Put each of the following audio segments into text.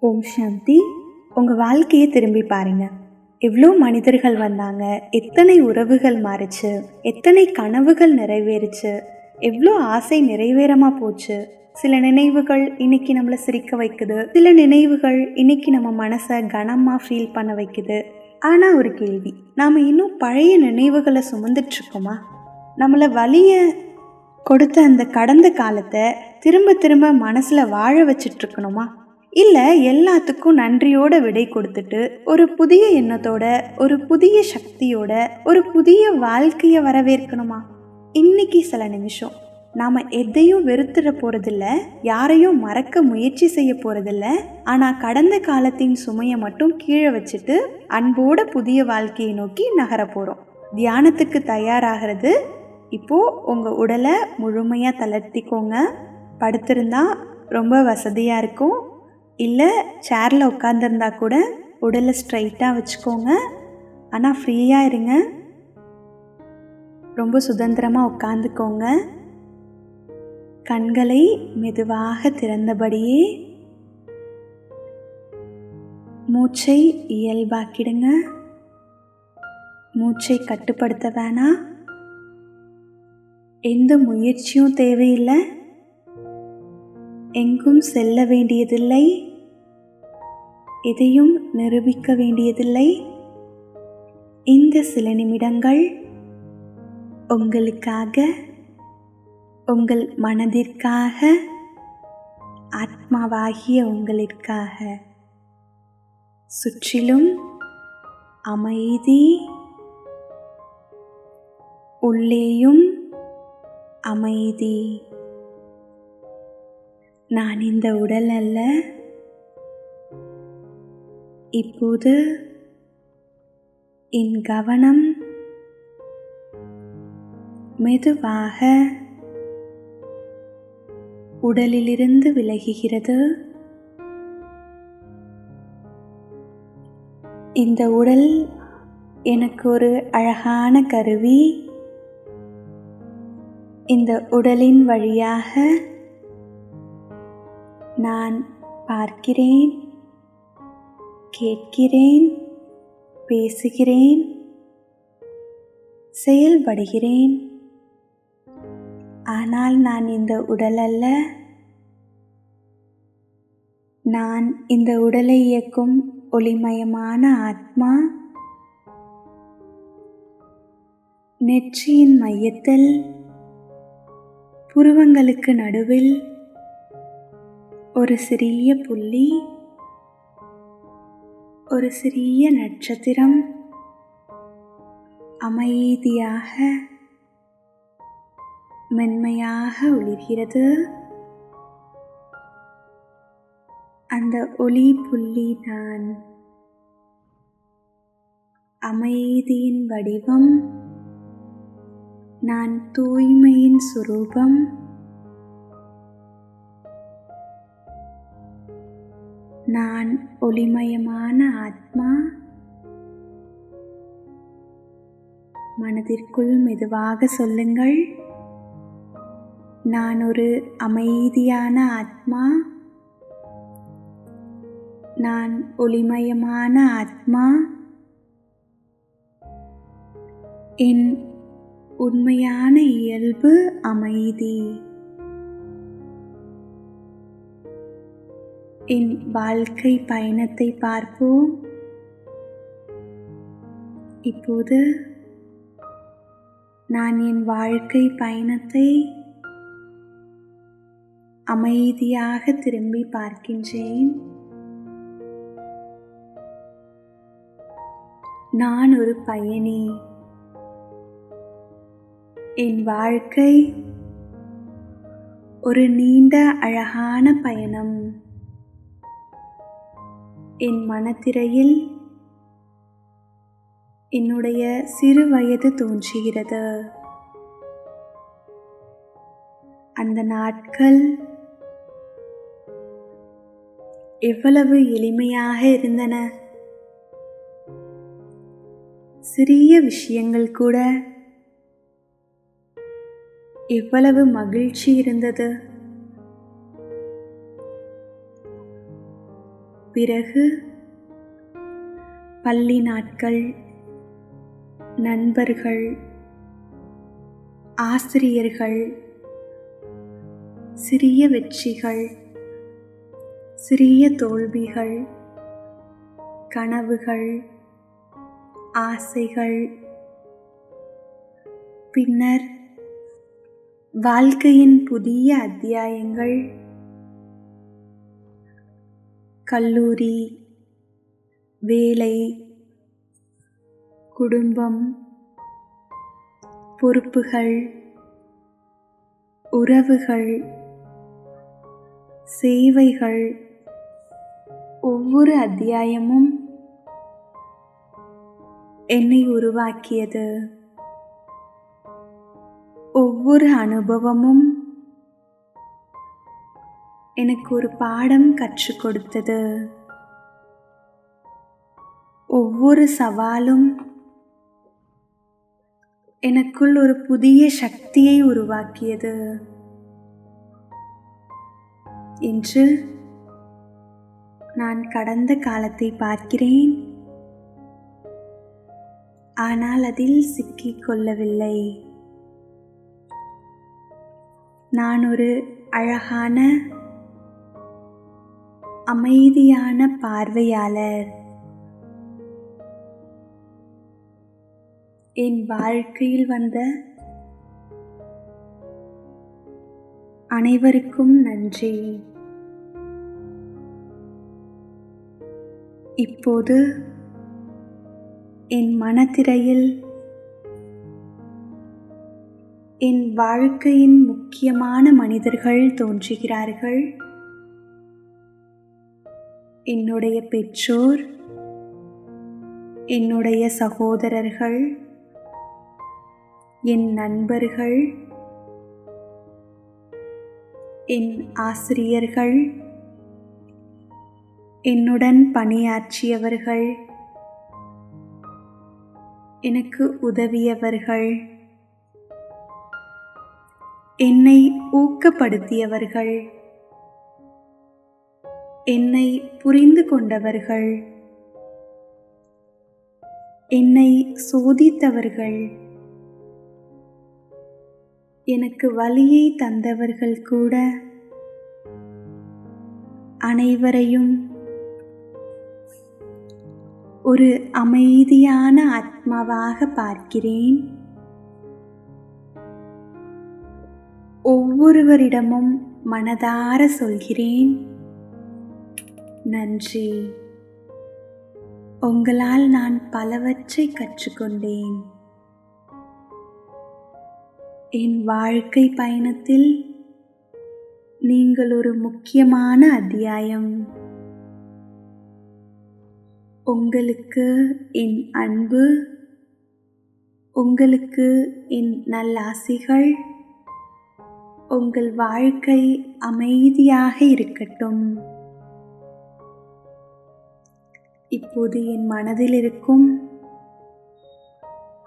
ஓம் சாந்தி. உங்கள் வாழ்க்கையை திரும்பி பாருங்க. எவ்வளோ மனிதர்கள் வந்தாங்க, எத்தனை உறவுகள் மாறுச்சு, எத்தனை கனவுகள் நிறைவேறுச்சு, எவ்வளோ ஆசை நிறைவேறாம போச்சு. சில நினைவுகள் இன்னைக்கு நம்மளை சிரிக்க வைக்குது, சில நினைவுகள் இன்னைக்கு நம்ம மனசை கனமாக ஃபீல் பண்ண வைக்குது. ஆனால் ஒரு கேள்வி, நாம் இன்னும் பழைய நினைவுகளை சுமந்துட்டுருக்கோமா? நம்மளை வலியை கொடுத்த அந்த கடந்த காலத்தை திரும்ப திரும்ப மனசில் வாழ வச்சிட்ருக்கணுமா? இல்லை எல்லாத்துக்கும் நன்றியோட விடை கொடுத்துட்டு ஒரு புதிய எண்ணத்தோட, ஒரு புதிய சக்தியோட, ஒரு புதிய வாழ்க்கையை வரவேற்கணுமா? இன்னைக்கு சில நிமிஷம் நாம் எதையும் வெறுத்துட போகிறதில்ல, யாரையும் மறக்க முயற்சி செய்ய போகிறதில்ல. ஆனால் கடந்த காலத்தின் சுமையை மட்டும் கீழே வச்சுட்டு அன்போட புதிய வாழ்க்கையை நோக்கி நகர போகிறோம். தியானத்துக்கு தயாராகிறது. இப்போது உங்கள் உடலை முழுமையாக தளர்த்திக்கோங்க. படுத்திருந்தா ரொம்ப வசதியாக இருக்கும். இல்லை சேரில் உட்காந்துருந்தா கூட உடலை ஸ்ட்ரைட்டாக வச்சுக்கோங்க. ஆனால் ஃப்ரீயாக இருங்க. ரொம்ப சுதந்திரமாக உட்காந்துக்கோங்க. கண்களை மெதுவாக திறந்தபடியே மூச்சை இயல்பாக்கிடுங்க. மூச்சை கட்டுப்படுத்த வேணாம். எந்த முயற்சியும் தேவையில்லை. எங்கும் செல்ல வேண்டியதில்லை. எதையும் நிரூபிக்க வேண்டியதில்லை. இந்த சில நிமிடங்கள் உங்களுக்காக, உங்கள் மனதிற்காக, ஆத்மாவாகிய உங்களுக்காக. சுற்றிலும் அமைதி, உள்ளேயும் அமைதி. நான் இந்த உடல் அல்ல. இப்போது என் கவனம் மெதுவாக உடலிலிருந்து விலகுகிறது. இந்த உடல் எனக்கு ஒரு அழகான கருவி. இந்த உடலின் வழியாக நான் பார்க்கிறேன், கேட்கிறேன், பேசுகிறேன், செயல்படுகிறேன். ஆனால் நான் இந்த உடல் அல்ல. நான் இந்த உடலை இயக்கும் ஒளிமயமான ஆத்மா. நெற்றியின் மையத்தில் புருவங்களுக்கு நடுவில் ஒரு சிறிய புள்ளி, ஒரு சிறிய நட்சத்திரம் அமைதியாக மென்மையாக ஒளிர்கிறது. அந்த ஒளி புள்ளி நான். அமைதியின் வடிவம். நான் தூய்மையின் சுரூபம். நான் ஒளிமயமான ஆத்மா. மனதிற்குள் மெதுவாக சொல்லுங்கள், நான் ஒரு அமைதியான ஆத்மா. நான் ஒளிமயமான ஆத்மா. என் உண்மையான இயல்பு அமைதி. என் வாழ்க்கை பயணத்தை பார்ப்போம். இப்போது நான் என் வாழ்க்கை பயணத்தை அமைதியாக திரும்பி பார்க்கின்றேன். நான் ஒரு பயணி. என் வாழ்க்கை ஒரு நீண்ட அழகான பயணம். என் மனத்திரையில் என்னுடைய சிறு வயது தோன்றுகிறது. அந்த நாட்கள் எவ்வளவு எளிமையாக இருந்தன. சிறிய விஷயங்கள் கூட எவ்வளவு மகிழ்ச்சி இருந்தது. பிறகு பள்ளி நாட்கள், நண்பர்கள், ஆசிரியர்கள், சிறிய வெற்றிகள், சிறிய தோல்விகள், கனவுகள், ஆசைகள், பின்னர் வாழ்க்கையின் புதிய அத்தியாயங்கள், கல்லூரி, வேலை, குடும்பம், பொறுப்புகள், உறவுகள், சேவைகள். ஒவ்வொரு அத்தியாயமும் என்னை உருவாக்கியது. ஒவ்வொரு அனுபவமும் எனக்கு ஒரு பாடம் கற்றுக் கொடுத்தது. ஒவ்வொரு சவாலும் எனக்குள் ஒரு புதிய சக்தியை உருவாக்கியது. இன்று நான் கடந்த காலத்தை பார்க்கிறேன், ஆனால் அதில் சிக்கிக் கொள்ளவில்லை. நான் ஒரு அழகான, அமைதியான பார்வையாளர். என் வாழ்க்கையில் வந்த அனைவருக்கும் நன்றி. இப்போது என் மனத்திரையில் என் வாழ்க்கையின் முக்கியமான மனிதர்கள் தோன்றுகிறார்கள். என்னுடைய பெற்றோர், என்னுடைய சகோதரர்கள், என் நண்பர்கள், என் ஆசிரியர்கள், என்னுடன் பணியாற்றியவர்கள், எனக்கு உதவியவர்கள், என்னை ஊக்கப்படுத்தியவர்கள், என்னை புரிந்து கொண்டவர்கள், என்னை சோதித்தவர்கள், எனக்கு வலியை தந்தவர்கள் கூட, அனைவரையும் ஒரு அமைதியான ஆத்மாவாக பார்க்கிறேன். ஒவ்வொருவரிடமும் மனதார சொல்கிறேன், நன்றி. உங்களால் நான் பலவற்றை கற்றுக்கொண்டேன். என் வாழ்க்கை பயணத்தில் நீங்கள் ஒரு முக்கியமான அத்தியாயம். உங்களுக்கு என் அன்பு, உங்களுக்கு என் நல்லாசிகள். உங்கள் வாழ்க்கை அமைதியாக இருக்கட்டும். இப்போது என் மனதில் இருக்கும்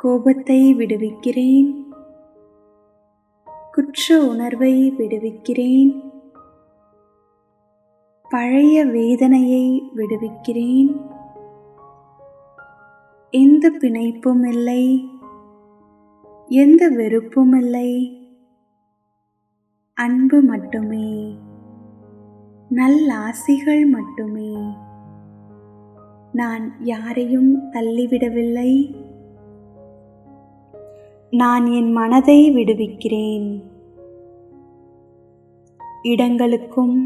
கோபத்தை விடுவிக்கிறேன், குற்ற உணர்வை விடுவிக்கிறேன், பழைய வேதனையை விடுவிக்கிறேன். எந்த பிணைப்பும் இல்லை, எந்த வெறுப்பும் இல்லை, அன்பு மட்டுமே, நல்லாசிகள் மட்டுமே. நான் யாரையும் தள்ளிவிடவில்லை. நான் என் மனதை விடுவிக்கிறேன். இடங்களுக்கும்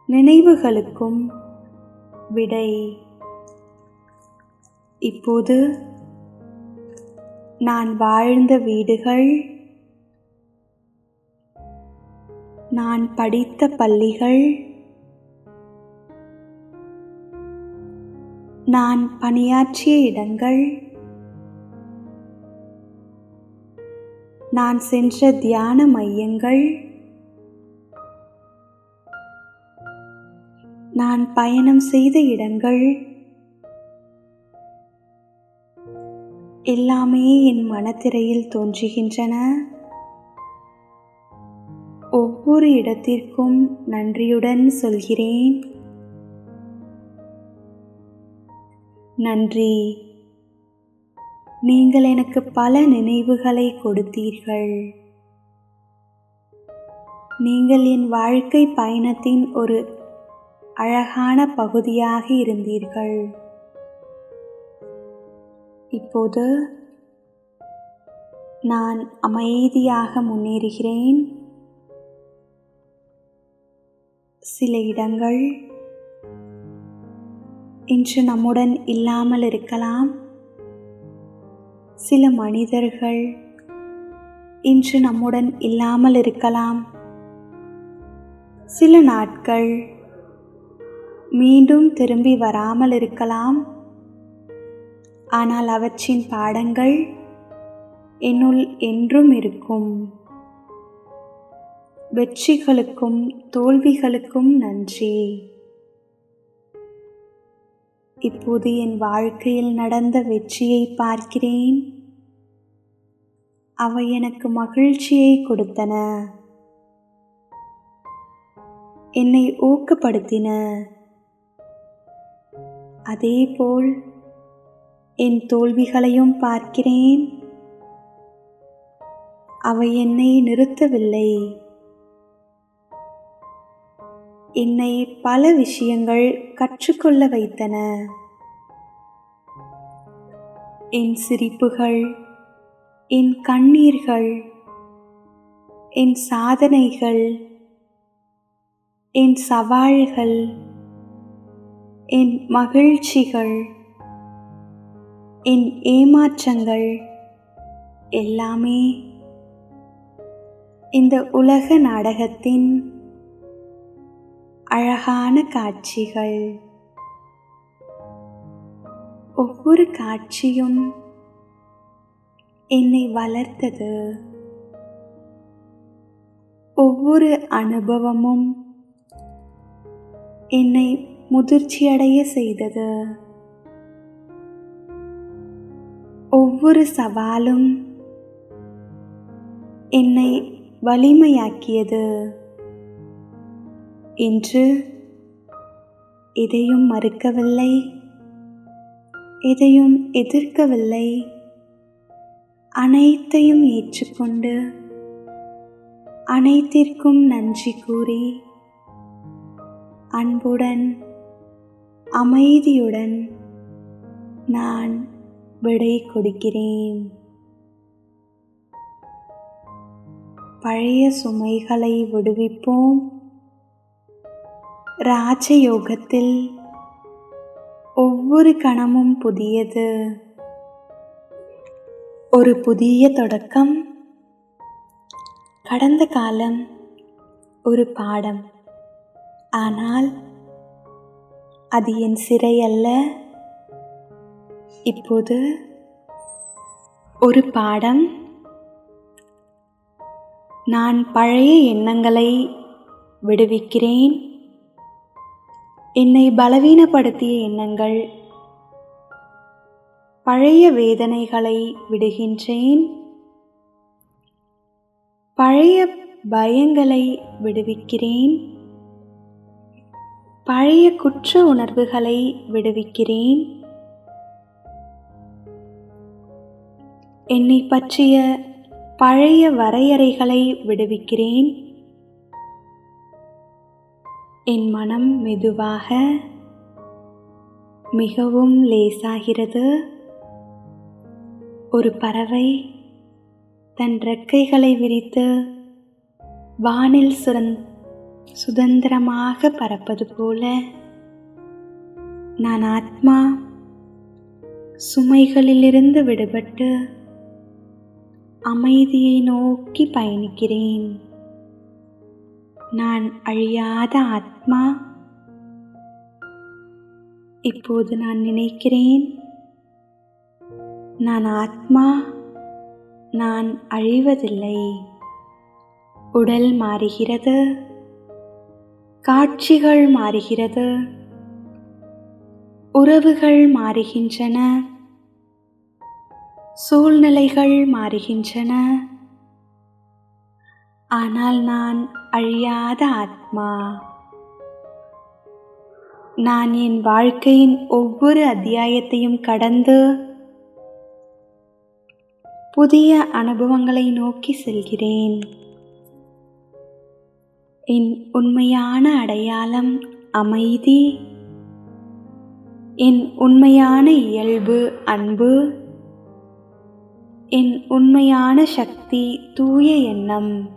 நினைவுகளுக்கும் விடை. இப்போது நான் வாழ்ந்த வீடுகள், நான் படித்த பள்ளிகள், நான் பணியாற்றிய இடங்கள், நான் சென்ற தியான மையங்கள், நான் பயணம் செய்த இடங்கள் எல்லாமே என் மனத்திரையில் தோன்றுகின்றன. ஒவ்வொரு இடத்திற்கும் நன்றியுடன் சொல்கிறேன், நன்றி. நீங்கள் எனக்கு பல நினைவுகளை கொடுத்தீர்கள். நீங்கள் என் வாழ்க்கை பயணத்தின் ஒரு அழகான பகுதியாக இருந்தீர்கள். இப்போது நான் அமைதியாக முன்னேறுகிறேன். சில இடங்கள் இன்று நம்முடன் இல்லாமல் இருக்கலாம். சில மனிதர்கள் இன்று நம்முடன் இல்லாமல் இருக்கலாம். சில நாட்கள் மீண்டும் திரும்பி வராமல் இருக்கலாம். ஆனால் அவற்றின் பாடங்கள் என்னுள் என்றும் இருக்கும். வெற்றிகளுக்கும் தோல்விகளுக்கும் நன்றி. இப்போது என் வாழ்க்கையில் நடந்த வெற்றியை பார்க்கிறேன். அவை எனக்கு மகிழ்ச்சியை கொடுத்தன, என்னை ஊக்கப்படுத்தின. அதேபோல் என் தோல்விகளையும் பார்க்கிறேன். அவை என்னை நிறுத்தவில்லை. என்னை பல விஷயங்கள் கற்றுக்கொள்ள வைத்தன. என் சிரிப்புகள், என் கண்ணீர்கள், என் சாதனைகள், என் சவால்கள், என் மகிழ்ச்சிகள், என் ஏமாற்றங்கள் எல்லாமே இந்த உலக நாடகத்தின் அழகான காட்சிகள். ஒவ்வொரு காட்சியும் என்னை வளர்த்தது. ஒவ்வொரு அனுபவமும் என்னை முதிர்ச்சியடைய செய்தது. ஒவ்வொரு சவாலும் என்னை வலிமையாக்கியது. இன்று எதையும் மறுக்கவில்லை, எதையும் எதிர்க்கவில்லை. அனைத்தையும் ஏற்றுக்கொண்டு அனைத்திற்கும் நன்றி கூறி அன்புடன் அமைதியுடன் நான் விடை கொடுக்கிறேன். பழைய சுமைகளை விடுவிப்போம். ராஜயோகத்தில் ஒவ்வொரு கணமும் புதியது. ஒரு புதிய தொடக்கம். கடந்த காலம் ஒரு பாடம். ஆனால் அது என் சிறை அல்ல. இப்போது ஒரு பாடம். நான் பழைய எண்ணங்களை விடுவிக்கிறேன். என்னை பலவீனப்படுத்திய எண்ணங்கள், பழைய வேதனைகளை விடுகின்றேன். பழைய பயங்களை விடுவிக்கிறேன். பழைய குற்ற உணர்வுகளை விடுவிக்கிறேன். என்னை பற்றிய பழைய வரையறைகளை விடுவிக்கிறேன். என் மனம் மெதுவாக மிகவும் லேசாகிறது. ஒரு பறவை தன் இறக்கைகளை விரித்து வானில் சுதந்திரமாக பறப்பது போல நான் ஆத்மா சுமைகளிலிருந்து விடுபட்டு அமைதியை நோக்கி பயணிக்கிறேன். நான் அழியாத ஆத்மா. இப்போது நான் நினைக்கிறேன், நான் ஆத்மா, நான் அழிவதில்லை. உடல் மாறுகிறது, காட்சிகள் மாறுகிறது, உறவுகள் மாறுகின்றன, சூழ்நிலைகள் மாறுகின்றன. ஆனால் நான் அழியாத ஆத்மா. நான் என் வாழ்க்கையின் ஒவ்வொரு அத்தியாயத்தையும் கடந்து புதிய அனுபவங்களை நோக்கி செல்கிறேன். என் உண்மையான அடையாளம் அமைதி, என் உண்மையான இயல்பு அன்பு, என் உண்மையான சக்தி தூய எண்ணம்.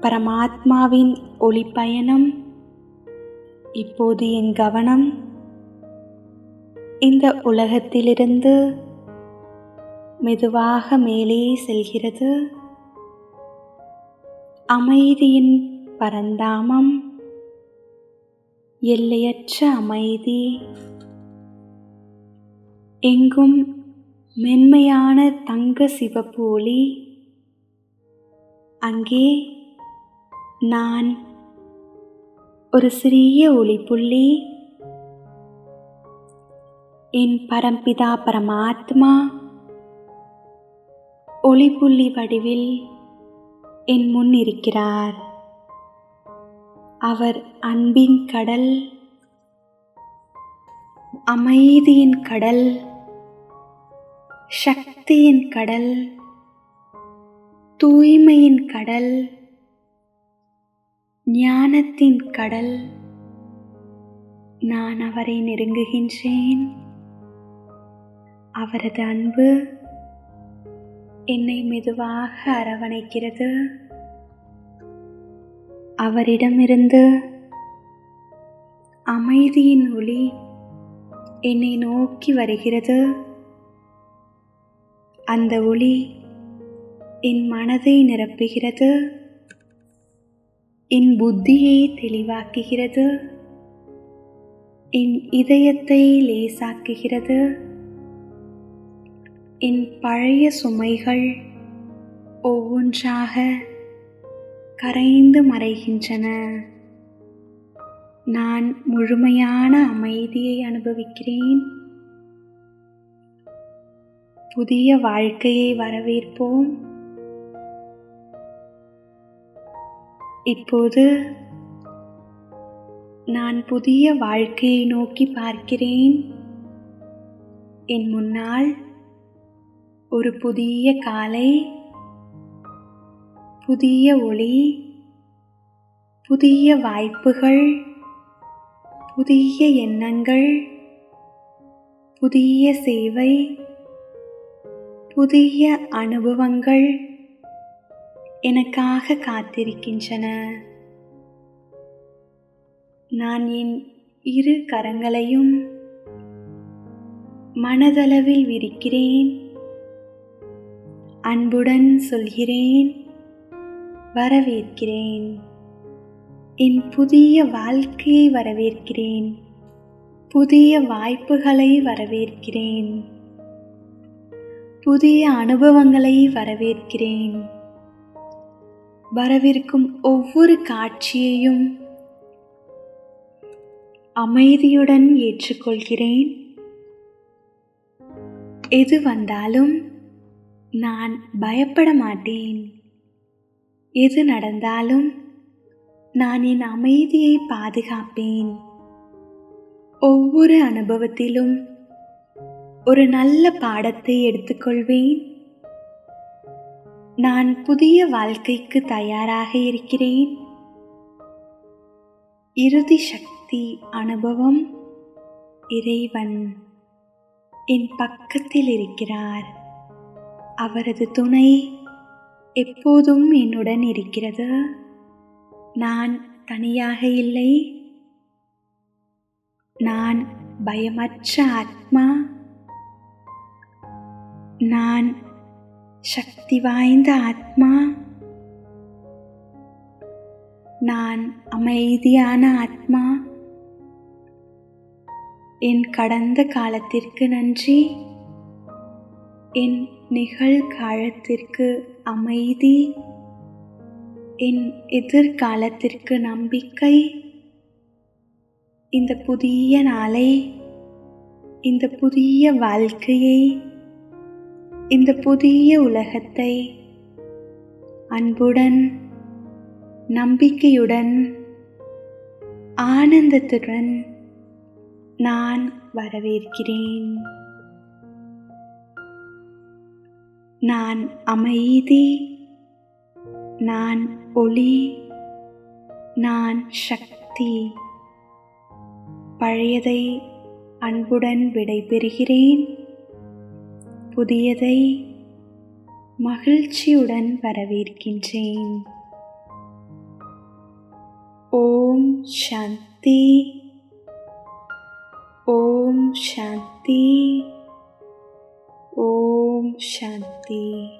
பரமாத்மாவின் ஒளிப்பயணம். இப்போது என் கவனம் இந்த உலகத்திலிருந்து மெதுவாக மேலே செல்கிறது. அமைதியின் பரந்தாமம், எல்லையற்ற அமைதி, எங்கும் மென்மையான தங்க சிவப்பு ஒளி. அங்கே நான் ஒரு சிறிய ஒளிப்புள்ளி. என் பரம்பிதா பரமாத்மா ஒளிப்புள்ளி வடிவில் என் முன் இருக்கிறார். அவர் அன்பின் கடல், அமைதியின் கடல், சக்தியின் கடல், தூய்மையின் கடல், ஞானத்தின் கடல். நான் அவரை நெருங்குகின்றேன். அவரது அன்பு என்னை மெதுவாக அரவணைக்கிறது. அவரிடமிருந்து அமைதியின் ஒளி என்னை நோக்கி வருகிறது. அந்த ஒளி என் மனதை நிரப்புகிறது, என் புத்தியை தெளிவாக்குகிறது, என் இதயத்தை லேசாக்குகிறது. என் பழைய சுமைகள் ஒவ்வொன்றாக கரைந்து மறைகின்றன. நான் முழுமையான அமைதியை அனுபவிக்கிறேன். புதிய வாழ்க்கையை வரவேற்போம். இப்போது நான் புதிய வாழ்க்கையை நோக்கி பார்க்கிறேன். என் முன்னால் ஒரு புதிய காலை, புதிய ஒளி, புதிய வாய்ப்புகள், புதிய எண்ணங்கள், புதிய சேவை, புதிய அனுபவங்கள் எனக்காக காத்திருக்கின்றன. நான் என் இரு கரங்களையும் மனதளவில் விரிக்கிறேன். அன்புடன் சொல்கிறேன், வரவேற்கிறேன். என் புதிய வாழ்க்கையை வரவேற்கிறேன். புதிய வாய்ப்புகளை வரவேற்கிறேன். புதிய அனுபவங்களை வரவேற்கிறேன். வரவிருக்கும் ஒவ்வொரு காட்சியையும் அமைதியுடன் ஏற்றுக்கொள்கிறேன். எது வந்தாலும் நான் பயப்பட மாட்டேன். எது நடந்தாலும் நான் என் அமைதியை பாதுகாப்பேன். ஒவ்வொரு அனுபவத்திலும் ஒரு நல்ல பாடத்தை எடுத்துக்கொள்வேன். நான் புதிய வாழ்க்கைக்கு தயாராக இருக்கிறேன். இறுதி சக்தி அனுபவம். இறைவன் என் பக்கத்தில் இருக்கிறார். அவரது துணை எப்போதும் என்னுடன் இருக்கிறது. நான் தனியாக இல்லை. நான் பயமற்ற ஆத்மா. நான் சக்தி வாய்ந்த ஆத்மா. நான் அமைதியான ஆத்மா. என் கடந்த காலத்திற்கு நன்றி. என் நிகழ்காலத்திற்கு அமைதி. என் எதிர்காலத்திற்கு நம்பிக்கை. இந்த புதிய நாளை, இந்த புதிய வாழ்க்கையை, இந்த புதிய உலகத்தை அன்புடன், நம்பிக்கையுடன், ஆனந்தத்துடன் நான் வரவேற்கிறேன். நான் அமைதி, நான் ஒளி, நான் சக்தி. பழையதை அன்புடன் விடைபெறுகிறேன். புதியதை மகிழ்ச்சியுடன் வரவேற்கின்றேன். ஓம் சாந்தி. ஓம் சாந்தி. ஓம் சாந்தி.